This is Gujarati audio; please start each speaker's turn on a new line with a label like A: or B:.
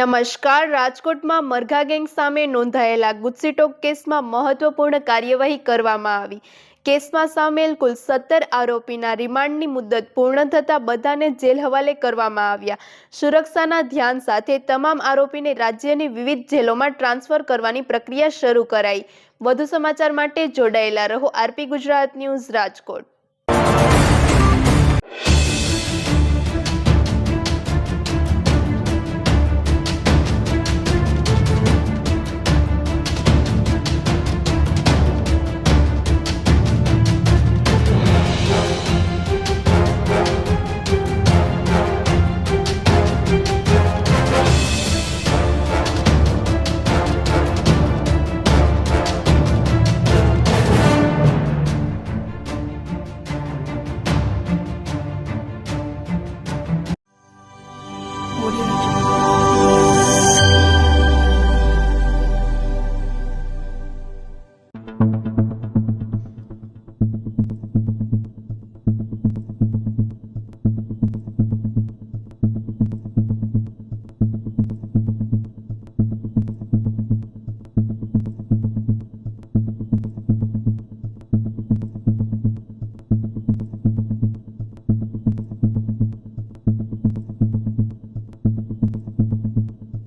A: નમસ્કાર. રાજકોટમાં મરઘા ગેંગ સામે નોંધાયેલા ગુજસીટોક કેસમાં મહત્વપૂર્ણ કાર્યવાહી કરવામાં આવી. કેસમાં સામેલ કુલ 17 આરોપીના રિમાન્ડની મુદ્દત પૂર્ણ થતાં બધાને જેલ હવાલે કરવામાં આવ્યા. સુરક્ષાના ધ્યાન સાથે તમામ આરોપીને રાજ્યની વિવિધ જેલોમાં ટ્રાન્સફર કરવાની પ્રક્રિયા શરૂ કરાઈ. વધુ સમાચાર માટે જોડાયેલા રહો આરપી ગુજરાત ન્યૂઝ રાજકોટ.